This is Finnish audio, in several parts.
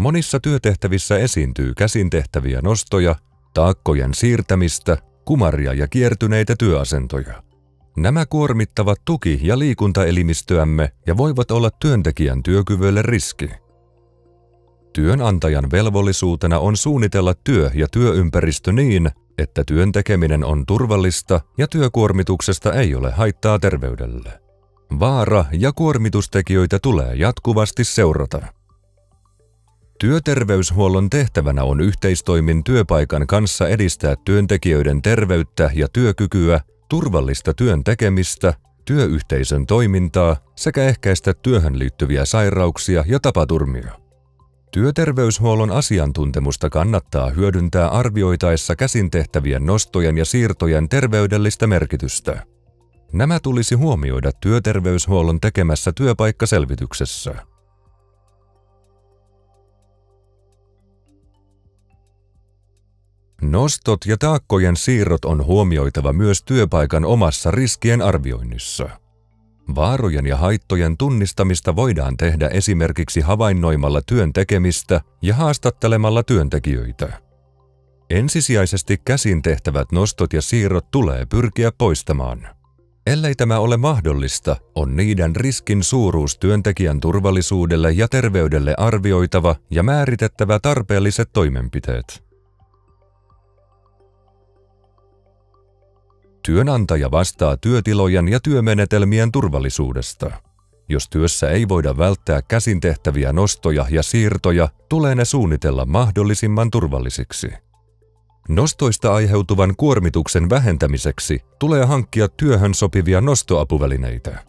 Monissa työtehtävissä esiintyy käsin tehtäviä nostoja, taakkojen siirtämistä, kumaria ja kiertyneitä työasentoja. Nämä kuormittavat tuki- ja liikuntaelimistöämme ja voivat olla työntekijän työkyvylle riski. Työnantajan velvollisuutena on suunnitella työ- ja työympäristö niin, että työn tekeminen on turvallista ja työkuormituksesta ei ole haittaa terveydelle. Vaara- ja kuormitustekijöitä tulee jatkuvasti seurata. Työterveyshuollon tehtävänä on yhteistoimin työpaikan kanssa edistää työntekijöiden terveyttä ja työkykyä, turvallista työn tekemistä, työyhteisön toimintaa sekä ehkäistä työhön liittyviä sairauksia ja tapaturmia. Työterveyshuollon asiantuntemusta kannattaa hyödyntää arvioitaessa käsin tehtävien nostojen ja siirtojen terveydellistä merkitystä. Nämä tulisi huomioida työterveyshuollon tekemässä työpaikkaselvityksessä. Nostot ja taakkojen siirrot on huomioitava myös työpaikan omassa riskien arvioinnissa. Vaarojen ja haittojen tunnistamista voidaan tehdä esimerkiksi havainnoimalla työn tekemistä ja haastattelemalla työntekijöitä. Ensisijaisesti käsin tehtävät nostot ja siirrot tulee pyrkiä poistamaan. Ellei tämä ole mahdollista, on niiden riskin suuruus työntekijän turvallisuudelle ja terveydelle arvioitava ja määritettävä tarpeelliset toimenpiteet. Työnantaja vastaa työtilojen ja työmenetelmien turvallisuudesta. Jos työssä ei voida välttää käsin tehtäviä nostoja ja siirtoja, tulee ne suunnitella mahdollisimman turvallisiksi. Nostoista aiheutuvan kuormituksen vähentämiseksi tulee hankkia työhön sopivia nostoapuvälineitä.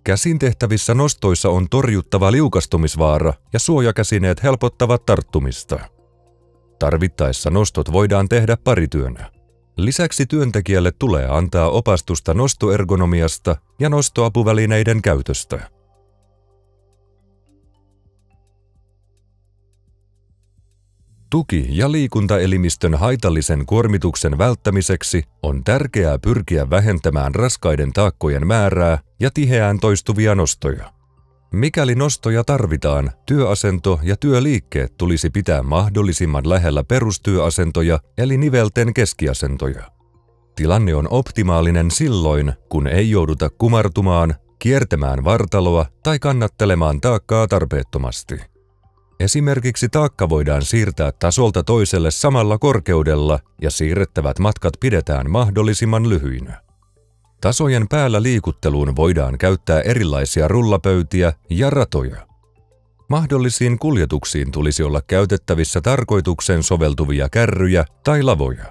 Käsin tehtävissä nostoissa on torjuttava liukastumisvaara ja suojakäsineet helpottavat tarttumista. Tarvittaessa nostot voidaan tehdä parityönä. Lisäksi työntekijälle tulee antaa opastusta nostoergonomiasta ja nostoapuvälineiden käytöstä. Tuki- ja liikuntaelimistön haitallisen kuormituksen välttämiseksi on tärkeää pyrkiä vähentämään raskaiden taakkojen määrää ja tiheään toistuvia nostoja. Mikäli nostoja tarvitaan, työasento ja työliikkeet tulisi pitää mahdollisimman lähellä perustyöasentoja eli nivelten keskiasentoja. Tilanne on optimaalinen silloin, kun ei jouduta kumartumaan, kiertämään vartaloa tai kannattelemaan taakkaa tarpeettomasti. Esimerkiksi taakka voidaan siirtää tasolta toiselle samalla korkeudella ja siirrettävät matkat pidetään mahdollisimman lyhyinä. Tasojen päällä liikutteluun voidaan käyttää erilaisia rullapöytiä ja ratoja. Mahdollisiin kuljetuksiin tulisi olla käytettävissä tarkoitukseen soveltuvia kärryjä tai lavoja.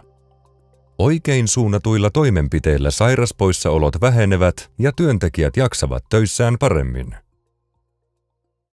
Oikein suunnatuilla toimenpiteillä sairaspoissaolot vähenevät ja työntekijät jaksavat töissään paremmin.